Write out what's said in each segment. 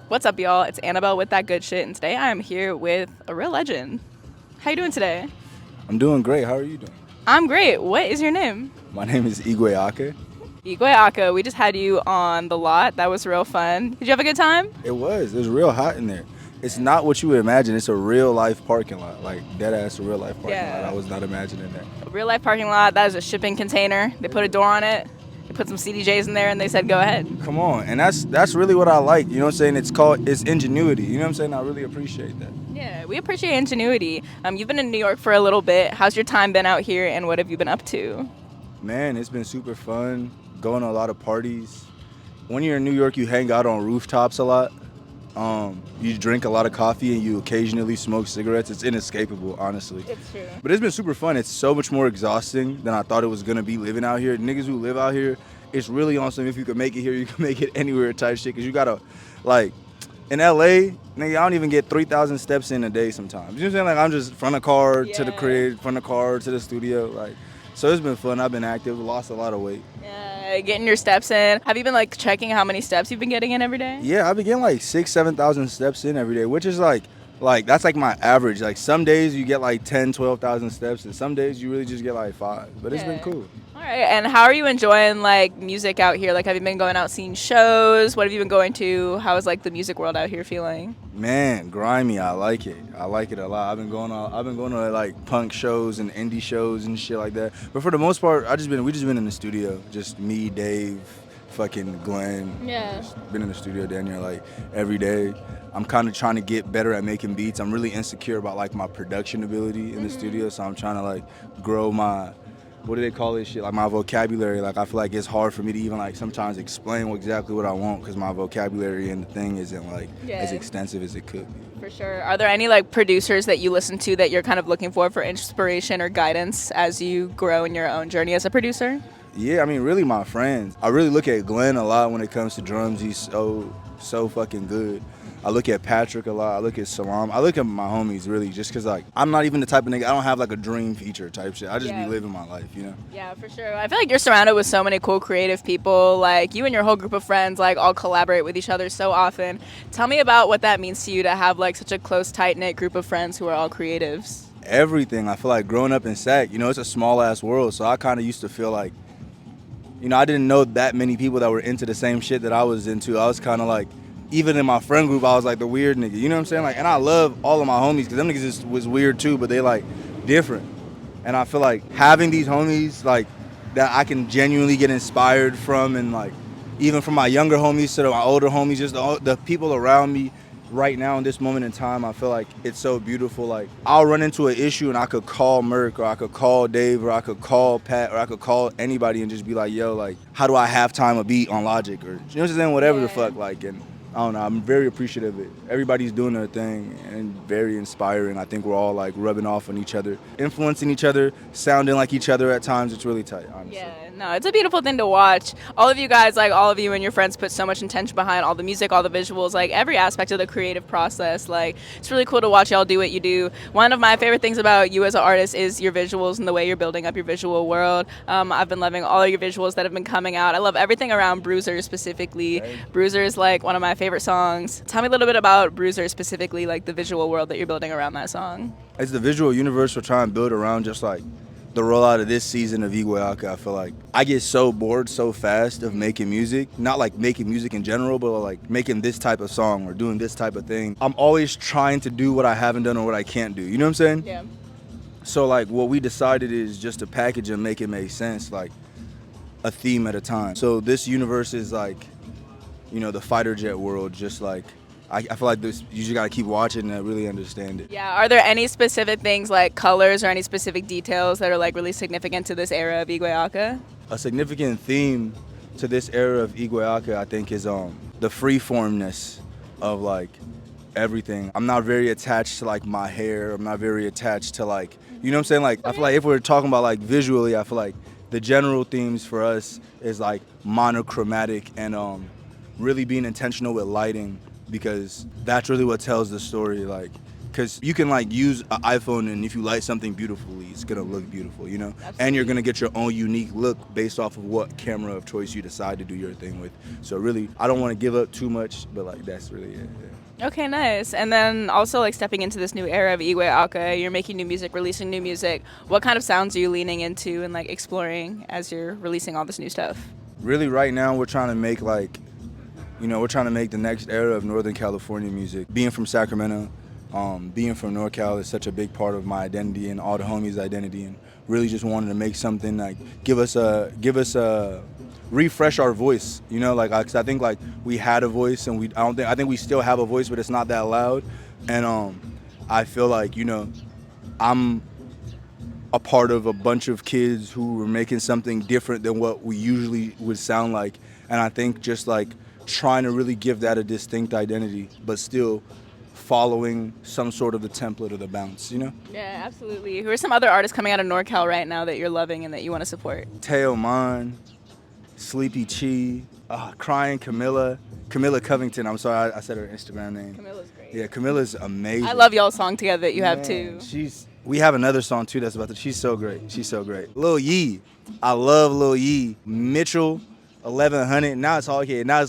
What's up, y'all? It's Annabelle with That Good Shit, and today I am here with a real legend. How you doing today? I'm doing great. How are you doing? I'm great. What is your name? My name is Igwe Aka. Igwe Aka. We just had you on the lot. That was real fun. Did you have a good time? It was real hot in there. It's not what you would imagine. It's a real life parking lot, like dead ass real life parking lot. I was not imagining that. A real life parking lot. That is a shipping container. They put a door on it. They put some CDJs in there, and they said, "Go ahead." Come on, and that's really what I like. You know what I'm saying? It's ingenuity. You know what I'm saying? I really appreciate that. Yeah, we appreciate ingenuity. You've been in New York for a little bit. How's your time been out here, and what have you been up to? Man, it's been super fun. Going to a lot of parties. When you're in New York, you hang out on rooftops a lot. You drink a lot of coffee and you occasionally smoke cigarettes. It's inescapable, honestly. It's true. But it's been super fun. It's so much more exhausting than I thought it was gonna be living out here. Niggas who live out here, it's really on some if you can make it here, you can make it anywhere type shit. Cause you gotta, like, in LA, nigga, I don't even get 3,000 steps in a day sometimes. You know what I'm saying? Like, I'm just from the car to the crib, from the car to the studio. Like, so it's been fun. I've been active, lost a lot of weight. Yeah, getting your steps in. Have you been like checking how many steps you've been getting in every day? Yeah, I've been getting like 7,000 steps in every day, which is like that's like my average. Like some days you get like 10, 12,000 steps, and some days you really just get like 5. But it's been cool. All right, and how are you enjoying like music out here? Like, have you been going out seeing shows? What have you been going to? How is like the music world out here feeling? Man, grimy. I like it. I like it a lot. I've been going to like punk shows and indie shows and shit like that. But for the most part, we just been in the studio. Just me, Dave, fucking Glenn. Yeah. Just been in the studio down here like every day. I'm kind of trying to get better at making beats. I'm really insecure about like my production ability in the studio, so I'm trying to like grow my, what do they call this shit? Like my vocabulary. Like I feel like it's hard for me to even like sometimes explain exactly what I want because my vocabulary and the thing isn't like as extensive as it could be. For sure. Are there any like producers that you listen to that you're kind of looking for inspiration or guidance as you grow in your own journey as a producer? Yeah, I mean, really my friends. I really look at Glenn a lot when it comes to drums. He's so fucking good. I look at Patrick a lot. I look at Salam. I look at my homies, really, just because, like, I'm not even the type of nigga, I don't have, like, a dream feature type shit. I just be living my life, you know? Yeah, for sure. I feel like you're surrounded with so many cool creative people. Like, you and your whole group of friends, like, all collaborate with each other so often. Tell me about what that means to you to have, like, such a close, tight-knit group of friends who are all creatives. Everything. I feel like growing up in Sac, you know, it's a small-ass world, so I kind of used to feel like, you know, I didn't know that many people that were into the same shit that I was into. I was kind of like, even in my friend group, I was like the weird nigga. You know what I'm saying? Like, and I love all of my homies because them niggas was weird too, but they like different. And I feel like having these homies like that I can genuinely get inspired from, and like even from my younger homies to my older homies, just the people around me right now in this moment in time, I feel like it's so beautiful. Like I'll run into an issue and I could call Merk, or I could call Dave, or I could call Pat, or I could call anybody and just be like, yo, like, how do I halftime a beat on Logic, or you know what I'm saying, whatever the fuck, like. And I don't know, I'm very appreciative of it. Everybody's doing their thing and very inspiring. I think we're all like rubbing off on each other, influencing each other, sounding like each other at times. It's really tight, honestly. Yeah, no, it's a beautiful thing to watch. All of you guys, like all of you and your friends put so much intention behind all the music, all the visuals, like every aspect of the creative process. Like it's really cool to watch y'all do what you do. One of my favorite things about you as an artist is your visuals and the way you're building up your visual world. I've been loving all of your visuals that have been coming out. I love everything around BRUISER specifically. Right. BRUISER is like one of my favorite songs. Tell me a little bit about BRUISER specifically, like the visual world that you're building around that song. It's the visual universe we're trying to build around just like the rollout of this season of Igwe Aka. I feel like I get so bored so fast of making music, not like making music in general, but like making this type of song or doing this type of thing. I'm always trying to do what I haven't done or what I can't do. You know what I'm saying? Yeah. So like what we decided is just to package and make it make sense, like a theme at a time. So this universe is like, you know, the fighter jet world, just like I feel like this, you just gotta keep watching and really understand it. Yeah, are there any specific things like colors or any specific details that are like really significant to this era of Igwe Aka? A significant theme to this era of Igwe Aka, I think, is the freeformness of like everything. I'm not very attached to like my hair. I'm not very attached to like, you know what I'm saying? Like I feel like if we're talking about like visually, I feel like the general themes for us is like monochromatic and really being intentional with lighting, because that's really what tells the story. Like because you can like use an iPhone, and if you light something beautifully, it's gonna look beautiful, you know. Absolutely. And you're gonna get your own unique look based off of what camera of choice you decide to do your thing with. So really, I don't want to give up too much, but like that's really it. Yeah. Okay, nice. And then also like stepping into this new era of Igwe Aka, you're making new music, releasing new music. What kind of sounds are you leaning into and like exploring as you're releasing all this new stuff? Really, right now we're trying to make like, you know, we're trying to make the next era of Northern California music. Being from Sacramento, being from NorCal is such a big part of my identity and all the homies' identity, and really just wanted to make something like give us a refresh our voice, you know, like 'cause I think like we had a voice and I think we still have a voice, but it's not that loud, and I feel like, you know, I'm a part of a bunch of kids who were making something different than what we usually would sound like, and I think just like trying to really give that a distinct identity, but still following some sort of the template or the bounce, you know? Yeah, absolutely. Who are some other artists coming out of NorCal right now that you're loving and that you want to support? Teo Man, Sleepy Chi, Crying Camilla Covington. I'm sorry, I said her Instagram name. Camilla's great. Yeah, Camilla's amazing. I love y'all's song together that you have Man, too. We have another song too that's about to. She's so great. She's so great. Lil Yee, I love Lil Yee. Mitchell, 1100. Now it's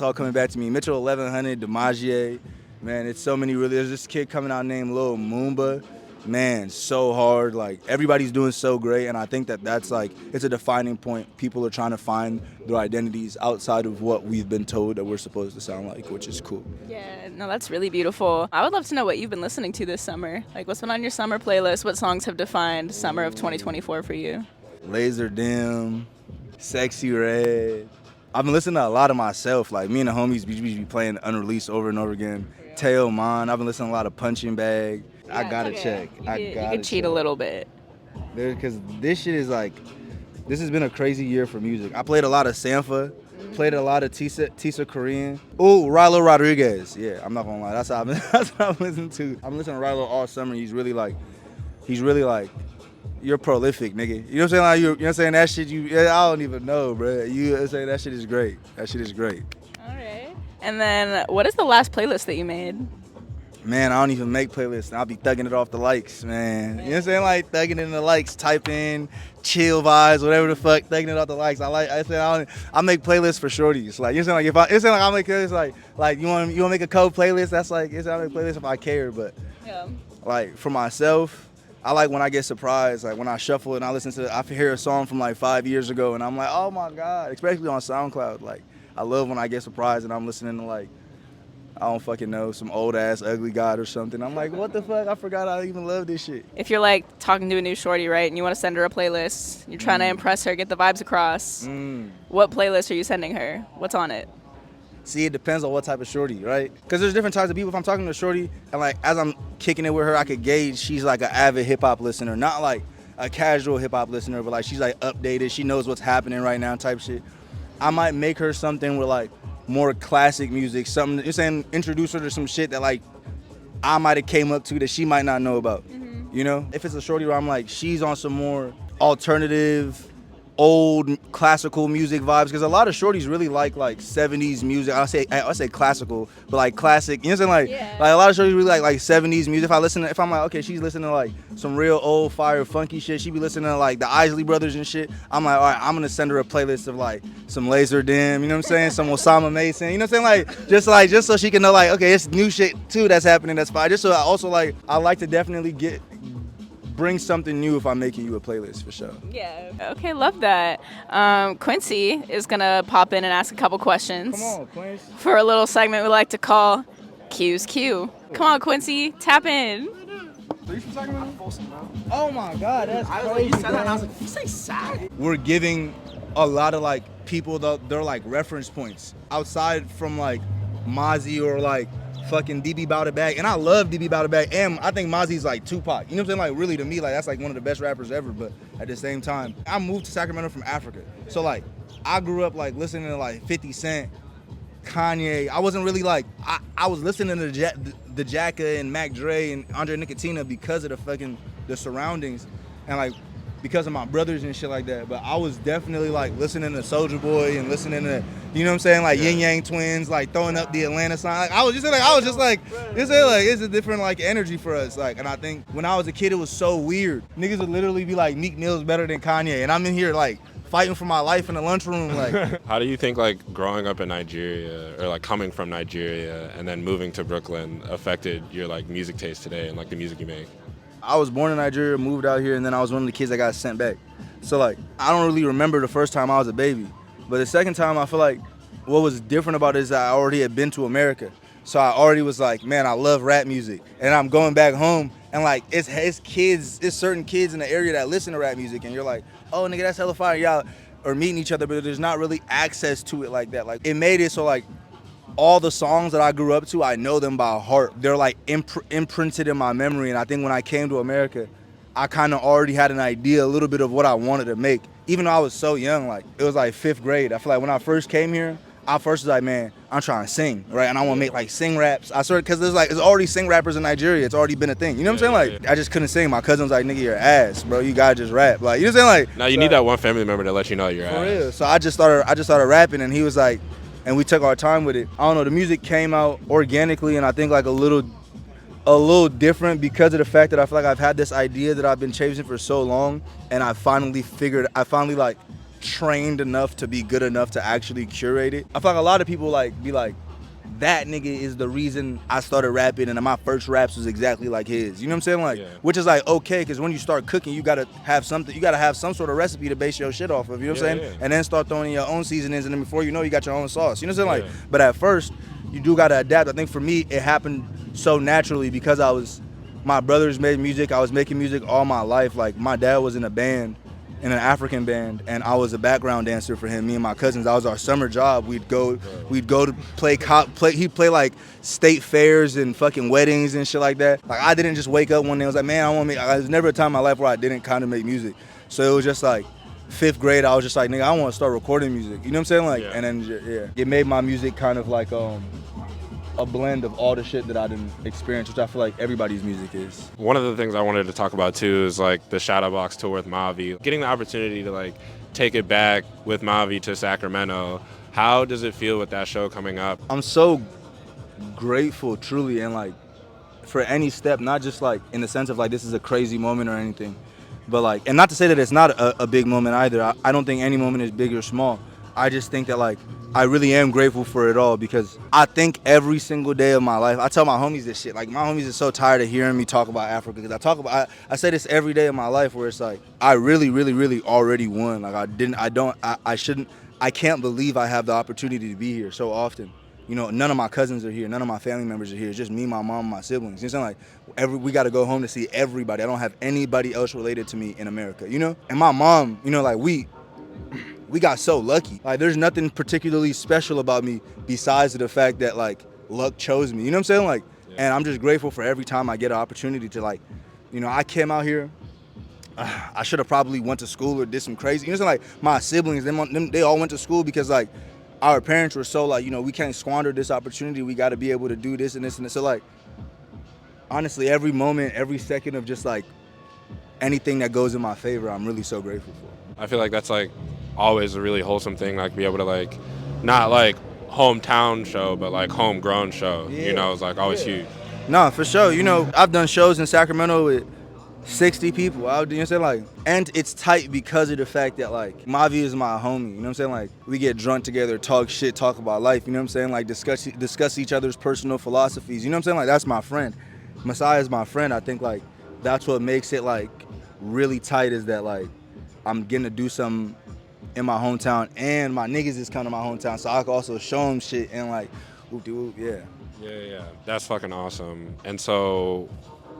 all coming back to me. Mitchell, 1100. DiMaggio. Man, it's so many really. There's this kid coming out named Lil Moomba. Man, so hard. Like everybody's doing so great, and I think that's like it's a defining point. People are trying to find their identities outside of what we've been told that we're supposed to sound like, which is cool. Yeah, no, that's really beautiful. I would love to know what you've been listening to this summer. Like, what's been on your summer playlist? What songs have defined summer of 2024 for you? Laser Dim, Sexy Red. I've been listening to a lot of myself. Like me and the homies be playing unreleased over and over again. Teo Man. I've been listening to a lot of Punching Bag. Yeah, I gotta okay. check. You could cheat a little bit. Because this shit is like, this has been a crazy year for music. I played a lot of Sampha, played a lot of Tisa Korean. Oh, Rilo Rodriguez. Yeah, I'm not gonna lie. That's what I'm listening to. I'm listening to Rilo all summer. He's really like, you're prolific, nigga. You know what I'm saying? Like, you know what I'm saying? That shit, I don't even know, bro. You know what I'm saying? That shit is great. That shit is great. All right. And then, what is the last playlist that you made? Man, I don't even make playlists. I'll be thugging it off the likes, man. You know what I'm saying? Like thugging it in the likes, type in chill vibes, whatever the fuck, thugging it off the likes. I make playlists for shorties. Like, you know what I'm saying? Like it's like I make playlists like you want to make a code playlist. That's like I make playlists if I care, but Yeah. like for myself, I like when I get surprised, like when I shuffle and I hear a song from like 5 years ago and I'm like, oh my God, especially on SoundCloud. Like I love when I get surprised and I'm listening to like, I don't fucking know, some old ass ugly god or something. I'm like, what the fuck? I forgot I even love this shit. If you're like talking to a new shorty, right, and you want to send her a playlist, you're trying to impress her, get the vibes across. What playlist are you sending her? What's on it? See, it depends on what type of shorty, right? Because there's different types of people. If I'm talking to a shorty and like as I'm kicking it with her, I could gauge she's like an avid hip hop listener, not like a casual hip hop listener, but like she's like updated. She knows what's happening right now type shit. I might make her something with like more classic music, something, you're saying, introduce her to some shit that like I might have came up to that she might not know about, you know? If it's a shorty where I'm like, she's on some more alternative, old classical music vibes, because a lot of shorties really like 70s music. I say classical, but like classic, you know what I'm saying? Like a lot of shorties really like 70s music. If I'm like, okay, she's listening to like some real old fire funky shit, she be listening to like the Isley Brothers and shit, I'm like, all right, I'm gonna send her a playlist of like some Laser Dim, you know what I'm saying? Some Osama Mason, you know what I'm saying? Just so she can know like, okay, it's new shit too that's happening, that's fine. Just so I like to definitely bring something new if I'm making you a playlist, for sure. Yeah. Okay, love that. Quincy is going to pop in and ask a couple questions. Come on, Quincy. For a little segment we like to call Q's Q. Come on, Quincy, tap in. Are you from Sacramento? Oh my God, that's crazy. You said that and I was like, you say Sac? We're giving a lot of like people they're like reference points outside from like Mozzie or like fucking DB Bout It Back, and I love DB Bout It Back, and I think Mozzie's like Tupac. You know what I'm saying? Like really, to me, like that's like one of the best rappers ever. But at the same time, I moved to Sacramento from Africa, so like I grew up like listening to like 50 Cent, Kanye. I wasn't really like I was listening to the Jacka and Mac Dre and Andre Nicotina because of the surroundings, and like because of my brothers and shit like that. But I was definitely like listening to Soulja Boy and listening to You know what I'm saying? Like Yin Yang Twins, like throwing up the Atlanta sign. Like I was just like, it's a different like energy for us. Like, and I think when I was a kid, it was so weird. Niggas would literally be like, Meek Mill's better than Kanye, and I'm in here like fighting for my life in the lunchroom. Like, how do you think like growing up in Nigeria or like coming from Nigeria and then moving to Brooklyn affected your like music taste today and like the music you make? I was born in Nigeria, moved out here, and then I was one of the kids that got sent back. So like, I don't really remember the first time I was a baby. But the second time, I feel like what was different about it is that I already had been to America. So I already was like, man, I love rap music. And I'm going back home, and like, it's certain kids in the area that listen to rap music, and you're like, oh, nigga, that's hella fire. Y'all are meeting each other, but there's not really access to it like that. Like, it made it so like, all the songs that I grew up to, I know them by heart. They're like imprinted in my memory, and I think when I came to America, I kind of already had an idea, a little bit of what I wanted to make. Even though I was so young, like it was like 5th grade. I feel like when I first came here, I first was like, man, I'm trying to sing, right? And I want to make like sing raps. I started, cause there's already sing rappers in Nigeria. It's already been a thing. You know what I'm saying? Like I just couldn't sing. My cousin was like, nigga, you're ass, bro. You gotta just rap. Like, you know what I'm saying? Like now you need that one family member to let you know you're ass. For real. So I just started rapping, and he was like, and we took our time with it. I don't know, the music came out organically, and I think like a little different because of the fact that I feel like I've had this idea that I've been chasing for so long, and I finally like trained enough to be good enough to actually curate it. I feel like a lot of people like be like, that nigga is the reason I started rapping, and my first raps was exactly like his. You know what I'm saying? Like, which is like okay, because when you start cooking, you gotta have some sort of recipe to base your shit off of. You know what I'm saying? And then start throwing in your own seasonings, and then before you know, you got your own sauce. You know what I'm saying? Like, but at first, you do gotta adapt. I think for me, it happened so naturally because my brothers made music. I was making music all my life. Like my dad was in a band, in an African band, and I was a background dancer for him. Me and my cousins, that was our summer job. We'd go to play. He'd play like state fairs and fucking weddings and shit like that. Like I didn't just wake up one day and was like, man, I want to make. There's never a time in my life where I didn't kind of make music. So it was just like 5th grade. I was just like, nigga, I want to start recording music. You know what I'm saying? Like, and then it made my music kind of like a blend of all the shit that I didn't experience, which I feel like everybody's music is. One of the things I wanted to talk about too is like the shadowbox tour with MAVI. Getting the opportunity to like take it back with MAVI to Sacramento. How does it feel with that show coming up? I'm so grateful, truly, and like for any step, not just like in the sense of like this is a crazy moment or anything, but like, and not to say that it's not a big moment either. I don't think any moment is big or small. I just think that like I really am grateful for it all, because I think every single day of my life, I tell my homies this shit. Like my homies are so tired of hearing me talk about Africa, because I say this every day of my life, where it's like I really, really, really already won. Like I can't believe I have the opportunity to be here so often. You know, none of my cousins are here, none of my family members are here. It's just me, my mom, and my siblings. You know what I'm saying? Like we got to go home to see everybody. I don't have anybody else related to me in America. You know, and my mom, you know, like we got so lucky. Like there's nothing particularly special about me besides the fact that like luck chose me. You know what I'm saying? Like, and I'm just grateful for every time I get an opportunity to like, you know, I came out here. I should have probably went to school or did some crazy. You know what I'm saying? Like my siblings, they all went to school because like our parents were so like, you know, we can't squander this opportunity. We got to be able to do this and this and this. So like, honestly, every moment, every second of just like anything that goes in my favor, I'm really so grateful for. I feel like that's like always a really wholesome thing, like be able to like, not like hometown show, but like homegrown show, you know, it's like always huge. No, for sure. You know, I've done shows in Sacramento with 60 people. You know what I'm saying? Like, and it's tight because of the fact that like MAVI is my homie. You know what I'm saying? Like we get drunk together, talk shit, talk about life. You know what I'm saying? Like discuss each other's personal philosophies. You know what I'm saying? Like that's my friend. Messiah is my friend. I think like that's what makes it like really tight, is that like I'm getting to do something in my hometown, and my niggas is coming to my hometown, so I can also show them shit and like whoop-de-whoop, Yeah, that's fucking awesome. And so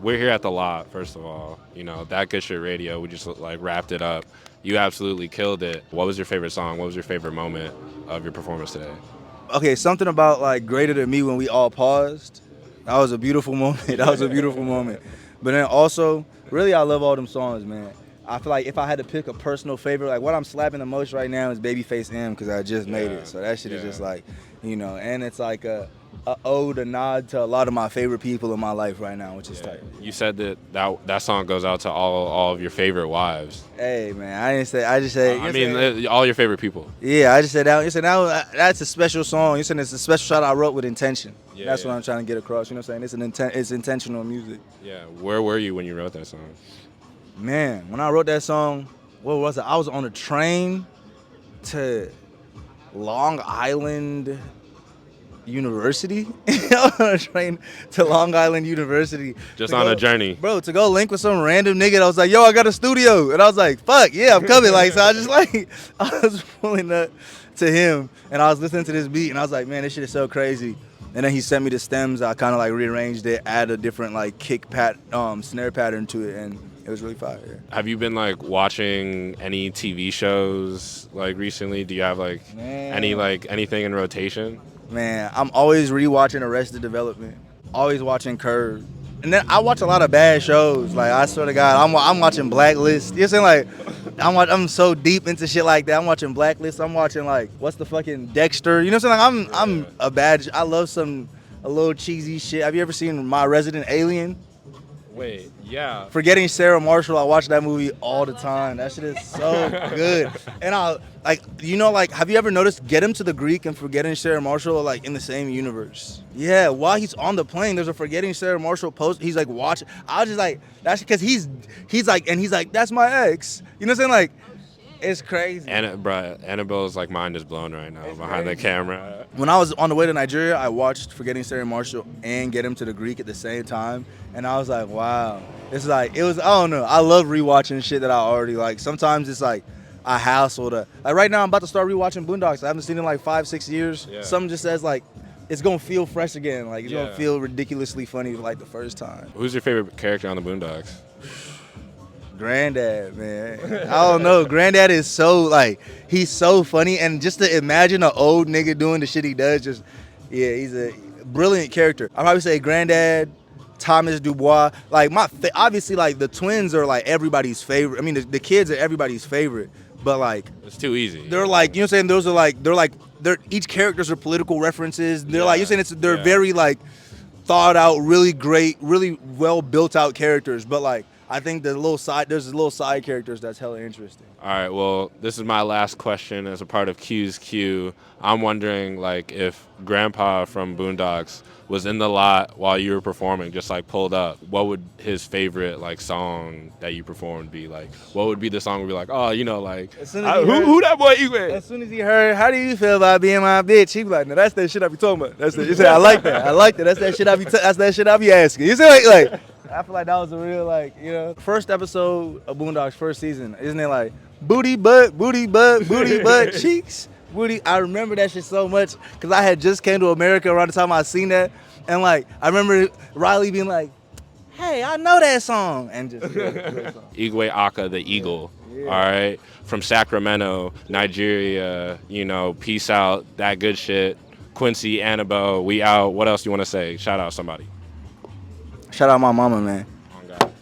we're here at the lot, first of all. You know, That Good Shit Radio, we just like wrapped it up. You absolutely killed it. What was your favorite song? What was your favorite moment of your performance today? Okay, something about like Greater Than Me when we all paused. That was a beautiful moment. That was a beautiful moment. But then also, really, I love all them songs, man. I feel like if I had to pick a personal favorite, like what I'm slapping the most right now is Babyface M, because I just made it. So that shit is just like, you know, and it's like a ode, a nod to a lot of my favorite people in my life right now, which is tight. You said that song goes out to all of your favorite wives. Hey man, I didn't say. I just said. I mean, all your favorite people. Yeah, I just said that. You said that's a special song. You said it's a special shot I wrote with intention. Yeah, that's yeah. what I'm trying to get across. You know what I'm saying? It's intentional music. Yeah. Where were you when you wrote that song? Man, when I wrote that song, what was it? I was on a train to Long Island University. On a train to Long Island University. Just on a journey. Bro, to go link with some random nigga that was like, yo, I got a studio. And I was like, fuck, yeah, I'm coming. Like, so I just like, I was pulling up to him and I was listening to this beat and I was like, man, this shit is so crazy. And then he sent me the stems. I kind of like rearranged it, add a different like snare pattern to it, and it was really fire. Yeah. Have you been like watching any TV shows like recently? Do you have like anything in rotation? Man, I'm always rewatching Arrested Development, always watching Curb. And then I watch a lot of bad shows. Like, I swear to God, I'm watching Blacklist. You know what I'm saying? Like, I'm so deep into shit like that. I'm watching Blacklist. I'm watching, like, what's the fucking Dexter? You know what I'm saying? Like, I love a little cheesy shit. Have you ever seen My Resident Alien? Wait, yeah. Forgetting Sarah Marshall, I watch that movie all the time. That shit is so good. And have you ever noticed Get Him to the Greek and Forgetting Sarah Marshall are like in the same universe? Yeah, while he's on the plane, there's a Forgetting Sarah Marshall post. He's like watching. I was just like, that's because he's like, that's my ex. You know what I'm saying? Like, it's crazy. Annabelle's like mind is blown right now behind the camera. When I was on the way to Nigeria, I watched Forgetting Sarah Marshall and Get Him to the Greek at the same time. And I was like, wow. It's like, I don't know. I love rewatching shit that I already like. Sometimes it's like a hassle to, like right now I'm about to start rewatching Boondocks. I haven't seen it in like 5-6 years. Yeah. Something just says like, it's gonna feel fresh again. Like it's gonna feel ridiculously funny like the first time. Who's your favorite character on the Boondocks? Granddad, man. I don't know. Granddad is so like, he's so funny, and just to imagine an old nigga doing the shit he does, he's a brilliant character. I'd probably say Granddad, Thomas Dubois. Like obviously like the twins are like everybody's favorite. I mean the kids are everybody's favorite, but like it's too easy. They're like, you know what I'm saying? Those are each characters are political references. They're like, you're saying they're very like thought out, really great, really well built out characters, but like I think there's little side characters that's hella interesting. All right, well, this is my last question as a part of Q's Q. I'm wondering, like, if Grandpa from Boondocks was in the lot while you were performing, just like pulled up, what would his favorite like song that you performed be? Like, what would be the song would be like, oh, you know, like, who that boy Igwe? As soon as he heard, how do you feel about being my bitch? He be like, no, that's that shit I be talking about. That's it. He said, I like that. I like that. That's that shit I be asking. You see, like. I feel like that was a real, like, you know, first episode of Boondocks, first season. Isn't it like booty butt, cheeks, booty? I remember that shit so much because I had just came to America around the time I seen that, and like I remember Riley being like, "Hey, I know that song," and just Igwe Aka, the Eagle. Yeah. All right, from Sacramento, Nigeria. You know, peace out, that good shit. Quincy, Annabelle, we out. What else do you want to say? Shout out somebody. Shout out my mama, man. On God.